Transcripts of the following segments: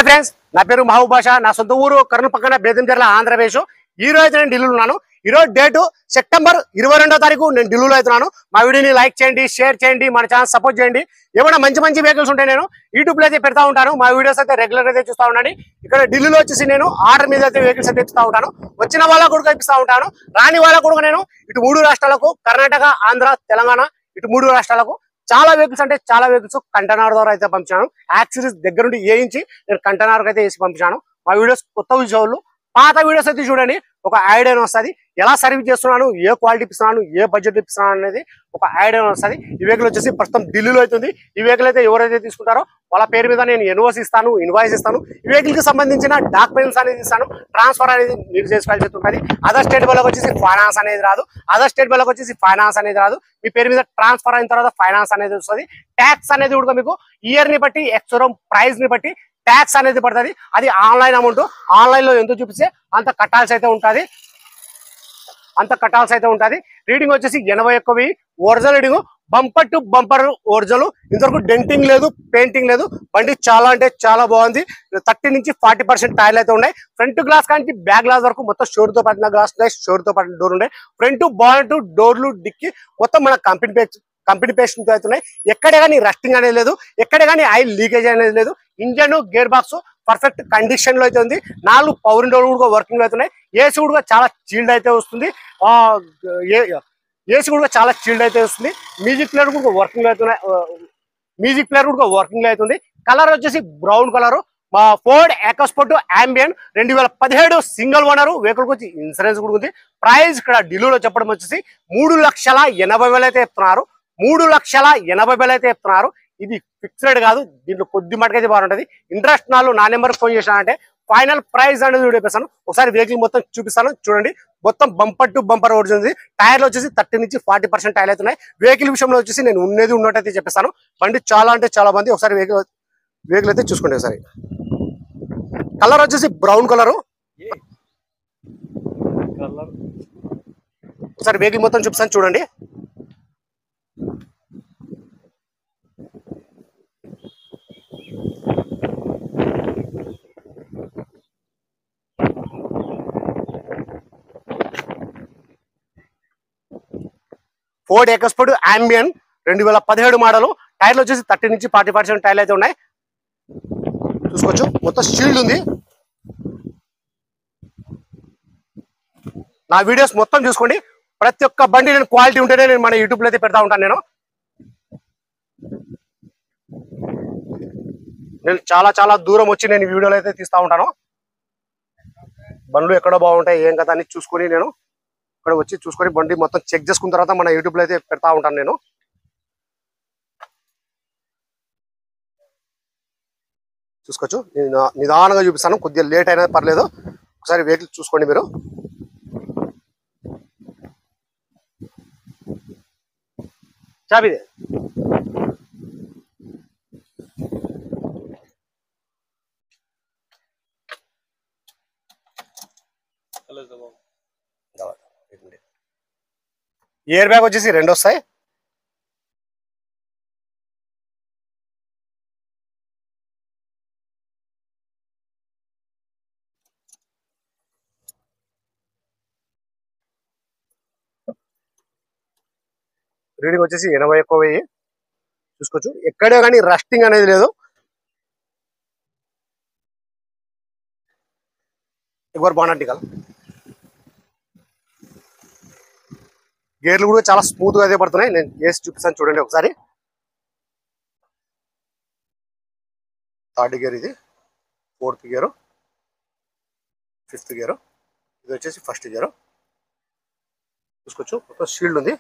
Hi friends, నా పేరు మహబూబ్ బాషా. నా సొంత ఊరు కర్నూలు పక్కన బేదంచెర్ల, ఆంధ్రప్రదేశ్. ఈ రోజు నేను ఢిల్లీలో ఉన్నాను. ఈ రోజు డేటు సెప్టెంబర్ 22వ తారీఖు. నేను ఢిల్లీలో అవుతున్నాను. మా వీడియోని లైక్ చేయండి, షేర్ చేయండి, మన ఛానల్ సపోర్ట్ చేయండి. ఏమైనా మంచి మంచి వెహికల్స్ ఉంటే నేను యూట్యూబ్ లో అయితే పెడతా ఉంటాను. మా వీడియోస్ అయితే రెగ్యులర్ అయితే చూస్తూ ఉండండి. ఇక్కడ ఢిల్లీలో వచ్చేసి నేను ఆర్డర్ మీద అయితే వెహికల్స్ అయితే ఇస్తూ ఉంటాను. వచ్చిన వాళ్ళకు కూడా ఇప్పిస్తూ ఉంటాను, రాని వాళ్ళకు కూడా నేను ఇటు 3 రాష్ట్రాలకు, కర్ణాటక, ఆంధ్ర, తెలంగాణ, ఇటు 3 రాష్ట్రాలకు చాలా వెహికల్స్ అంటే చాలా వెహికల్స్ కంటైనర్ ద్వారా అయితే పంపించాను. యాక్సిరీస్ దగ్గరుండి వేయించి నేను కంటైనర్ అయితే వేసి పంపించాను. మా వీడియోస్ కొత్త విషయాలు, పాత వీడియోస్ అయితే చూడండి, ఒక ఐడియా వస్తుంది. ఎలా సర్వీస్ చేస్తున్నాను, ఏ క్వాలిటీ ఇస్తున్నాను, ఏ బడ్జెట్ ఇస్తున్నాను అనేది ఒక ఐడియా వస్తుంది. ఈ వెహికల్ వచ్చేసి ప్రస్తుతం ఢిల్లీలో అవుతుంది. ఈ వెహికల్ అయితే ఎవరైతే తీసుకుంటారో వాళ్ళ పేరు మీద నేను ఎన్ఓసి ఇస్తాను, ఇన్వాయిస్ ఇస్తాను. ఈ వెహికల్ కి సంబంధించిన డాక్యుమెంట్స్ అనేది ఇస్తాను. ట్రాన్స్ఫర్ అనేది మీరు చేసుకోవాల్సి ఉంటుంది. అదర్ స్టేట్ వాళ్ళకి వచ్చేసి ఫైనాన్స్ అనేది రాదు. అదర్ స్టేట్ వాళ్ళకి వచ్చేసి ఫైనాన్స్ అనేది రాదు. మీ పేరు మీద ట్రాన్స్ఫర్ అయిన తర్వాత ఫైనాన్స్ అనేది వస్తుంది. ట్యాక్స్ అనేది కూడా మీకు ఇయర్ ని బట్టి, ఎక్స్షోరూమ్ ప్రైస్ ని బట్టి ట్యాక్స్ అనేది పడుతుంది. అది ఆన్లైన్ అమౌంట్. ఆన్లైన్ లో ఎంత చూపిస్తే అంత కట్టాల్సి అయితే ఉంటుంది. రీడింగ్ వచ్చేసి 81,000 original reading. Bumper to bumper original. ఇంతవరకు డెంటింగ్ లేదు, పెయింటింగ్ లేదు. బండి చాలా అంటే చాలా బాగుంది. 30 నుంచి 40% టైర్లు అయితే ఉన్నాయి. ఫ్రంట్ గ్లాస్ కానీ బ్యాక్ గ్లాస్ వరకు మొత్తం షోర్ తో పట్టిన గ్లాస్ ఉన్నాయి. షోర్ తో పట్టిన డోర్ ఉన్నాయి. ఫ్రంట్ బానెట్, డోర్లు, డిక్కి మొత్తం మన కంపెనీ పేస్ట్ అవుతున్నాయి. ఎక్కడే కానీ రస్టింగ్ అనేది లేదు, ఎక్కడే కానీ ఆయిల్ లీకేజ్ అనేది లేదు. Engine, gear box perfect condition లో అయితే ఉంది. 4 పవర్ విండోలు కూడా వర్కింగ్ లో అవుతున్నాయి. ఏసీ కూడా చాలా చీల్డ్ అయితే వస్తుంది. మ్యూజిక్ ప్లేయర్ కూడా వర్కింగ్ అవుతుంది. కలర్ వచ్చేసి బ్రౌన్ కలర్. మా Ford EcoSport Ambiente 2017 single owner. Vehicle వచ్చి ఇన్సూరెన్స్ కూడా ఉంది. ప్రైస్ ఇక్కడ ఢిల్లీలో చెప్పడం వచ్చేసి 3,80,000 అయితే చెప్తున్నారు. 3,80,000 అయితే చెప్తున్నారు. ఇది ఫిక్స్డ్ కాదు, దీంట్లో కొద్ది మటుకైతే బాగుంటుంది. ఇంట్రెస్ట్ నాలుగు నా నెంబర్ ఫోన్ చేశానంటే ఫైనల్ ప్రైస్ అనేది చూపిస్తాను. ఒకసారి వెహికల్ మొత్తం చూపిస్తాను చూడండి. మొత్తం బంపర్ టు బంపర్ ఓడుతుంది. టైర్లు వచ్చేసి 30 నుంచి 40% టైర్లు అవుతున్నాయి. వెహికల్ విషయంలో వచ్చేసి నేను ఉన్నట్టయితే చెప్పేస్తాను. బండి చాలా అంటే చాలా బాగుంది. ఒకసారి వెహికల్ అయితే చూసుకోండి. ఒకసారి కలర్ వచ్చేసి బ్రౌన్ కలర్. ఒకసారి వెహికల్ మొత్తం చూపిస్తాను చూడండి. Ford EcoSport Ambiente 2017 model. టైర్లు వచ్చేసి 30 నుంచి 40% టైర్లు అయితే ఉన్నాయి. చూసుకోవచ్చు, మొత్తం షీల్డ్ ఉంది. నా వీడియోస్ మొత్తం చూసుకోండి. ప్రతి ఒక్క బండి నేను క్వాలిటీ ఉంటేనే నేను మన యూట్యూబ్ లో అయితే పెడతా ఉంటాను. నేను చాలా దూరం వచ్చి నేను వీడియోలు అయితే తీస్తా ఉంటాను. బండ్లు ఎక్కడ బాగుంటాయి ఏం కదా అని చూసుకొని నేను ఇక్కడ వచ్చి చూసుకొని బండి మొత్తం చెక్ చేసుకున్న తర్వాత మన యూట్యూబ్ లో అయితే పెడతా ఉంటాను నేను. చూసుకోవచ్చు, నేను నిదానంగా చూపిస్తాను. కొద్దిగా లేట్ అయినా పర్లేదు. ఒకసారి వెహికల్ చూసుకోండి మీరు. చాబిదే ఎయిర్ బ్యాగ్ వచ్చేసి 2 వస్తాయి. రీడింగ్ వచ్చేసి 81,000. చూసుకోవచ్చు, ఎక్కడే కానీ రస్టింగ్ అనేది లేదు. ఎవరు బాగున్నట్టు కదా. గేర్లు కూడా చాలా స్మూత్ గా అయితే పడుతున్నాయి. నేను వేసి చూపిస్తాను చూడండి ఒకసారి. 3rd గేర్, ఇది 4th గేరు, 5th గేరు, ఇది వచ్చేసి 1st గేరు. చూసుకోవచ్చు, మొత్తం షీల్డ్ ఉంది.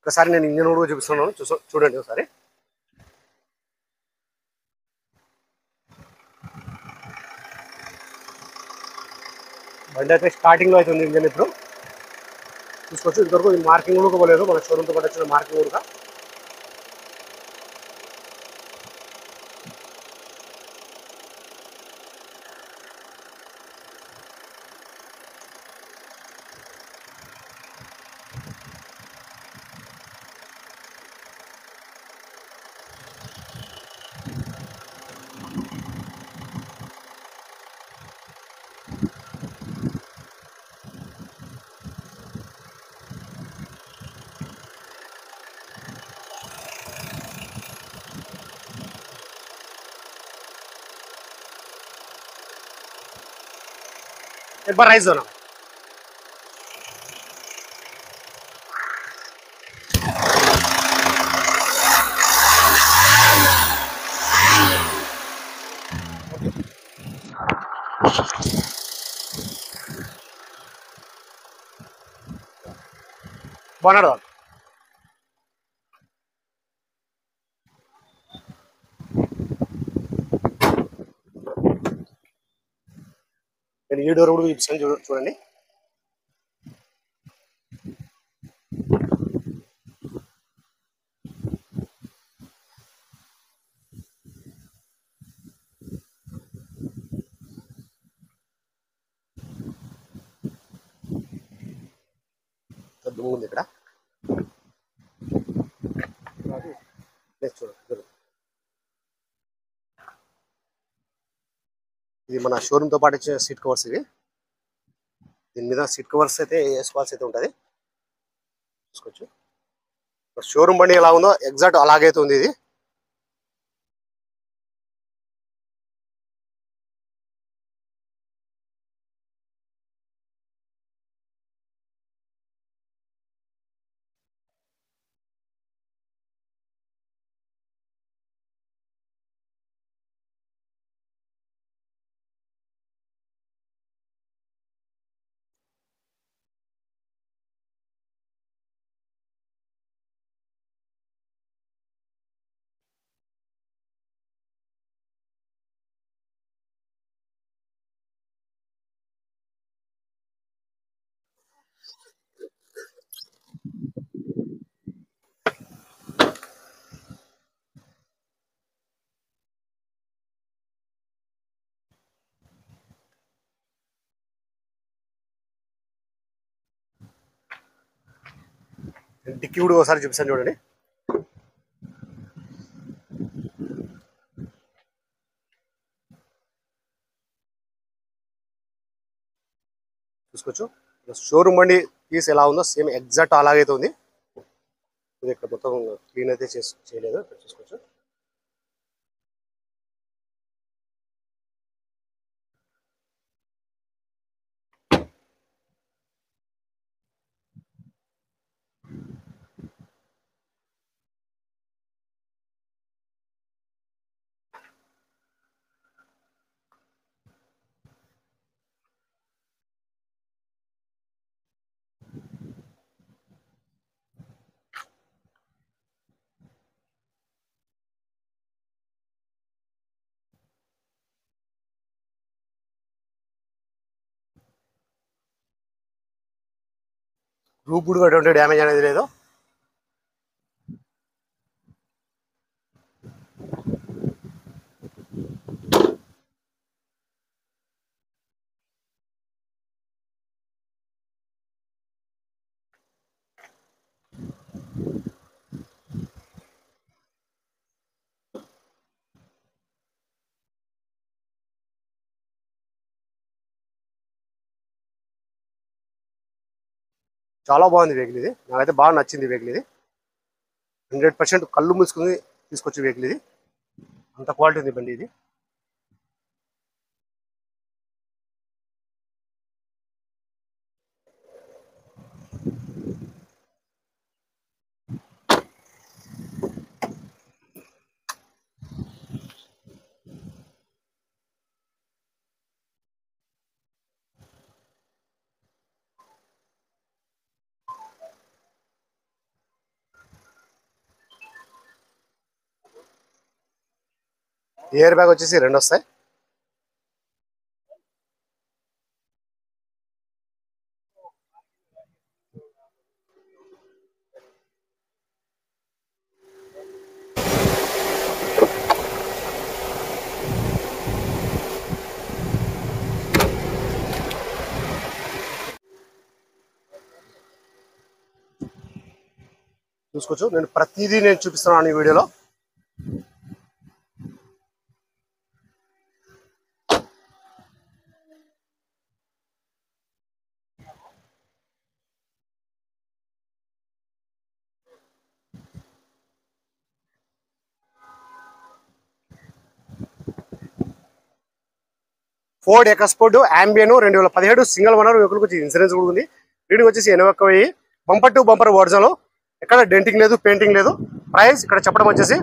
ఒకసారి నేను ఇంజన్ కూడా చూపిస్తున్నాను, చూడండి ఒకసారి. బండి అయితే స్టార్టింగ్ లో అయితే ఉంది ఇంజన్. ఇప్పుడు చూసుకోవచ్చు, ఇంతవరకు మార్కింగ్ కూడా పోలేదు. మన షోరూమ్తో పాటు వచ్చిన మార్కింగ్ కూడా. एक बार राइस दो ना। బాగున్నాడు వాళ్ళు. నేను ఈ డోర్ కూడా చూపిస్తాను చూడండి. దుమ్ము ఉంది ఇక్కడ. చూడండి, ఇది మన షోరూమ్ తో పాటు ఇచ్చే సీట్ కవర్స్ ఇవి. దీని మీద సీట్ కవర్స్ అయితే వేసుకోవాల్సి అయితే ఉంటుంది. చూసుకోవచ్చు షోరూమ్ బండి ఎలా ఉందో ఎగ్జాక్ట్ అలాగైతే ఉంది ఇది. డిక్కీ కూడా ఒకసారి చూపిస్తాను చూడండి. చూసుకోవచ్చు షోరూమ్ బండి పీస్ ఎలా ఉందో సేమ్ ఎగ్జాక్ట్ అలాగైతే ఉంది. ఇది ఇక్కడ మొత్తం క్లీన్ అయితే చేయలేదు. ఇక్కడ చూసుకోవచ్చు. రూప్ కూడా ఎటువంటి డ్యామేజ్ అనేది లేదు. చాలా బాగుంది వెహికల్ ఇది. నాకైతే బాగా నచ్చింది వెహికల్ ఇది. 100% కళ్ళు మూసుకుని తీసుకొచ్చే వెహికల్ ఇది. అంత క్వాలిటీ ఉంది బండి ఇది. ఎయిర్ బ్యాగ్ వచ్చేసి 2 వస్తాయి. చూసుకోవచ్చు నేను ప్రతిదీ చూపిస్తున్నాను ఈ వీడియోలో. Ford EcoSport Ambiente 2017 single owner vehicle వచ్చి ఇన్సూరెన్స్ కూడా ఉంది. రీడింగ్ వచ్చేసి 81,000. బంపర్ టు బంపర్ ఒరిజినల్, ఎక్కడ డెంటింగ్ లేదు, పెయింటింగ్ లేదు. ప్రైస్ ఇక్కడ చెప్పడం వచ్చేసి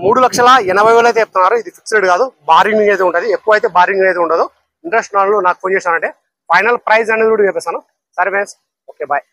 3,80,000 అయితే చెప్తున్నారు. ఇది ఫిక్స్డ్ కాదు, బారింగ్ అయితే ఉంటుంది. ఎక్కువ అయితే బారింగ్ అయితే ఉండదు. ఇంట్రెస్ట్ వాళ్ళు నాకు ఫోన్ చేశానంటే ఫైనల్ ప్రైస్ అనేది కూడా చెప్పేస్తాను. సరే ఫ్రెండ్స్, ఓకే బాయ్.